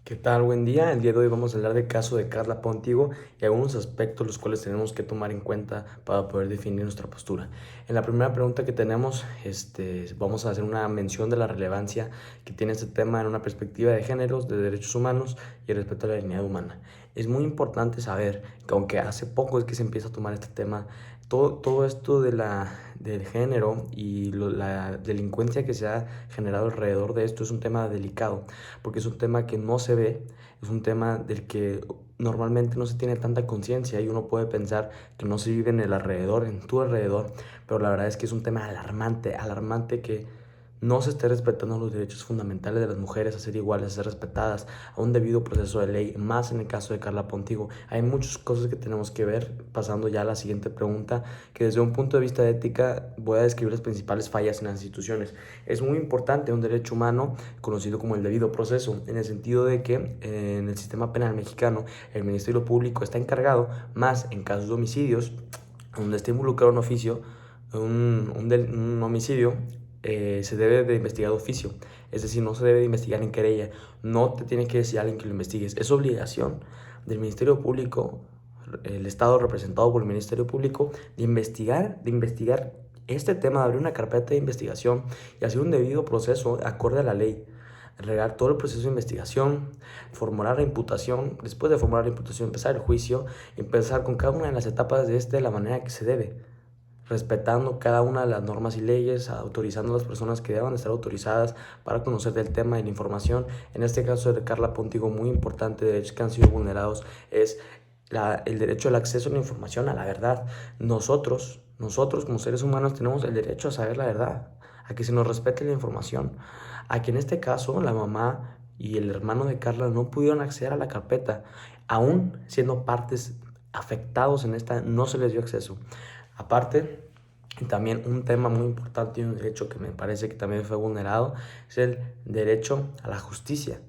¿Qué tal? Buen día. El día de hoy vamos a hablar del caso de Carla Pontigo y algunos aspectos los cuales tenemos que tomar en cuenta para poder definir nuestra postura. En la primera pregunta que tenemos, vamos a hacer una mención de la relevancia que tiene este tema en una perspectiva de géneros, de derechos humanos y el respeto a la dignidad humana. Es muy importante saber que aunque hace poco es que se empieza a tomar este tema, todo esto del género y la delincuencia que se ha generado alrededor de esto es un tema delicado porque es un tema que no se ve, es un tema del que normalmente no se tiene tanta conciencia y uno puede pensar que no se vive en el alrededor, en tu alrededor, pero la verdad es que es un tema alarmante, alarmante que no se esté respetando los derechos fundamentales de las mujeres a ser iguales, a ser respetadas, a un debido proceso de ley, más en el caso de Carla Pontigo. Hay muchas cosas que tenemos que ver, pasando ya a la siguiente pregunta, que desde un punto de vista de ética voy a describir las principales fallas en las instituciones. Es muy importante un derecho humano conocido como el debido proceso, en el sentido de que en el sistema penal mexicano el Ministerio Público está encargado, más en casos de homicidios, donde esté involucrado un oficio, un homicidio, se debe de investigar de oficio, es decir, no se debe de investigar en querella, no te tiene que decir alguien que lo investigues, es obligación del Ministerio Público, el Estado representado por el Ministerio Público, de investigar este tema, de abrir una carpeta de investigación y hacer un debido proceso acorde a la ley, regar todo el proceso de investigación, formular la imputación, después de formular la imputación empezar el juicio, empezar con cada una de las etapas de la manera que se debe, respetando cada una de las normas y leyes, autorizando a las personas que deban estar autorizadas para conocer del tema y la información. En este caso de Carla Pontigo, muy importante, derechos que han sido vulnerados, es el derecho al acceso a la información, a la verdad. Nosotros como seres humanos tenemos el derecho a saber la verdad, a que se nos respete la información, a que en este caso la mamá y el hermano de Carla no pudieron acceder a la carpeta, aún siendo partes afectados en esta, no se les dio acceso. Aparte, también un tema muy importante y un derecho que me parece que también fue vulnerado es el derecho a la justicia.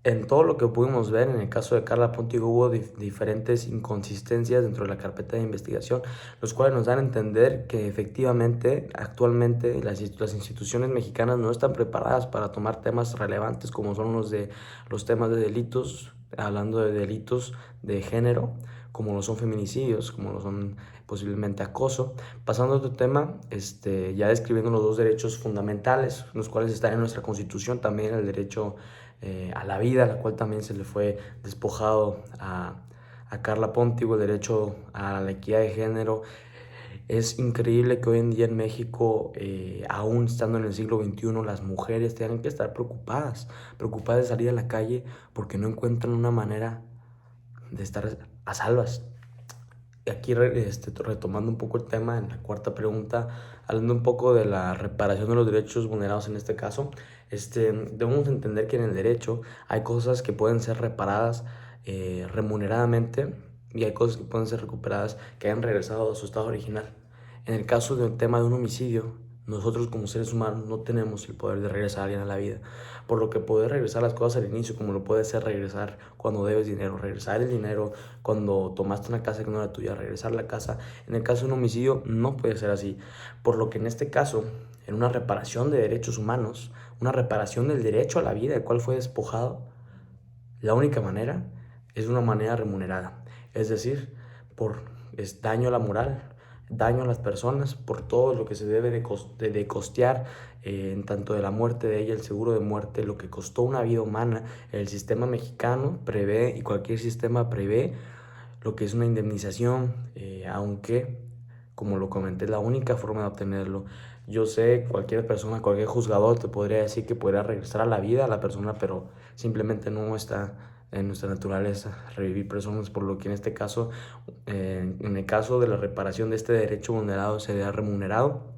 En todo lo que pudimos ver, en el caso de Carla Pontigo hubo diferentes inconsistencias dentro de la carpeta de investigación, los cuales nos dan a entender que efectivamente actualmente las instituciones mexicanas no están preparadas para tomar temas relevantes como son los temas de delitos, hablando de delitos de género, como lo son feminicidios, como lo son posiblemente acoso. Pasando a otro tema, ya describiendo los dos derechos fundamentales, los cuales están en nuestra Constitución, también el derecho a la vida, la cual también se le fue despojado a Carla Pontigo, el derecho a la equidad de género. Es increíble que hoy en día en México, aún estando en el siglo XXI, las mujeres tengan que estar preocupadas de salir a la calle porque no encuentran una manera de estar a salvas. Aquí retomando un poco el tema en la cuarta pregunta, hablando un poco de la reparación de los derechos vulnerados en este caso, debemos entender que en el derecho hay cosas que pueden ser reparadas remuneradamente y hay cosas que pueden ser recuperadas que hayan regresado a su estado original. En el caso del tema de un homicidio, nosotros como seres humanos no tenemos el poder de regresar a alguien a la vida, por lo que poder regresar las cosas al inicio, como lo puede ser regresar cuando debes dinero, regresar el dinero cuando tomaste una casa que no era tuya, regresar la casa. En el caso de un homicidio no puede ser así, por lo que en este caso, en una reparación de derechos humanos, una reparación del derecho a la vida, el cual fue despojado, la única manera es una manera remunerada, es decir, por daño a la moral, daño a las personas, por todo lo que se debe de costear, en tanto de la muerte de ella, el seguro de muerte, lo que costó una vida humana. El sistema mexicano prevé, y cualquier sistema prevé, lo que es una indemnización, aunque, como lo comenté, es la única forma de obtenerlo. Yo sé, cualquier persona, cualquier juzgador te podría decir que podría regresar a la vida a la persona, pero simplemente no está en nuestra naturaleza revivir personas, por lo que en este caso, en el caso de la reparación de este derecho vulnerado, sería remunerado.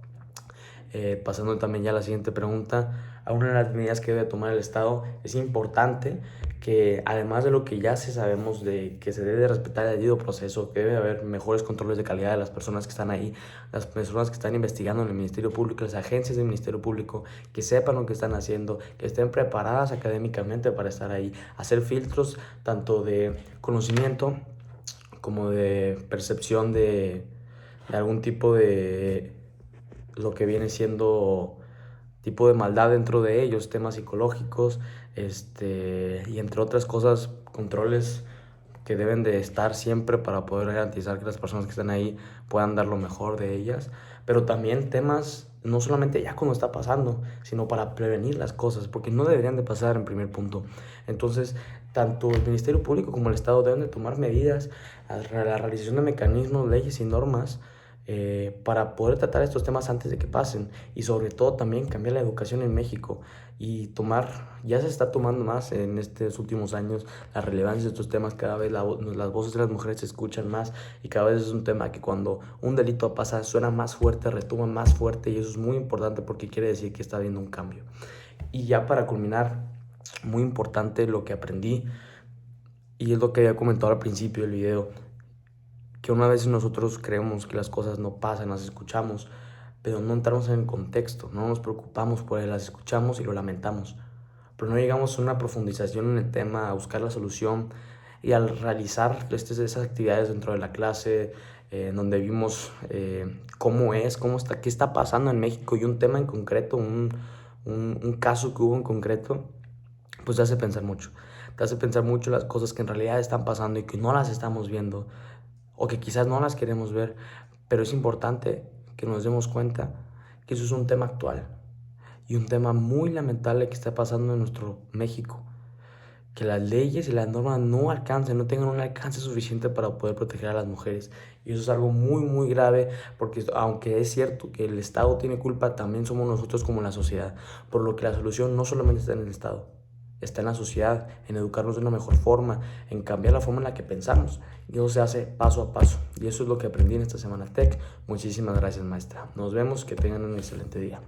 Pasando también ya a la siguiente pregunta, a una de las medidas que debe tomar el Estado, es importante que además de lo que ya se sabemos de que se debe respetar el debido proceso, que debe haber mejores controles de calidad de las personas que están ahí, las personas que están investigando en el Ministerio Público, las agencias del Ministerio Público, que sepan lo que están haciendo, que estén preparadas académicamente para estar ahí, hacer filtros tanto de conocimiento como de percepción de algún tipo de lo que viene siendo tipo de maldad dentro de ellos, temas psicológicos, y entre otras cosas, controles que deben de estar siempre para poder garantizar que las personas que están ahí puedan dar lo mejor de ellas, pero también temas no solamente ya cuando está pasando, sino para prevenir las cosas, porque no deberían de pasar en primer punto. Entonces, tanto el Ministerio Público como el Estado deben de tomar medidas a la realización de mecanismos, leyes y normas para poder tratar estos temas antes de que pasen, y sobre todo también cambiar la educación en México y ya se está tomando más en estos últimos años la relevancia de estos temas. Cada vez las voces de las mujeres se escuchan más, y cada vez es un tema que cuando un delito pasa suena más fuerte, retumba más fuerte, y eso es muy importante porque quiere decir que está habiendo un cambio. Y ya para culminar, muy importante lo que aprendí, y es lo que había comentado al principio del video, que una vez nosotros creemos que las cosas no pasan, las escuchamos, pero no entramos en el contexto, no nos preocupamos por él, las escuchamos y lo lamentamos, pero no llegamos a una profundización en el tema, a buscar la solución. Y al realizar esas actividades dentro de la clase, en donde vimos cómo está, qué está pasando en México, y un tema en concreto, un caso que hubo en concreto, pues te hace pensar mucho. Te hace pensar mucho las cosas que en realidad están pasando y que no las estamos viendo, o que quizás no las queremos ver, pero es importante que nos demos cuenta que eso es un tema actual y un tema muy lamentable que está pasando en nuestro México, que las leyes y las normas no tengan un alcance suficiente para poder proteger a las mujeres. Y eso es algo muy, muy grave, porque aunque es cierto que el Estado tiene culpa, también somos nosotros como la sociedad, por lo que la solución no solamente está en el Estado, está en la sociedad, en educarnos de una mejor forma, en cambiar la forma en la que pensamos. Y eso se hace paso a paso. Y eso es lo que aprendí en esta Semana Tech. Muchísimas gracias, maestra. Nos vemos, que tengan un excelente día.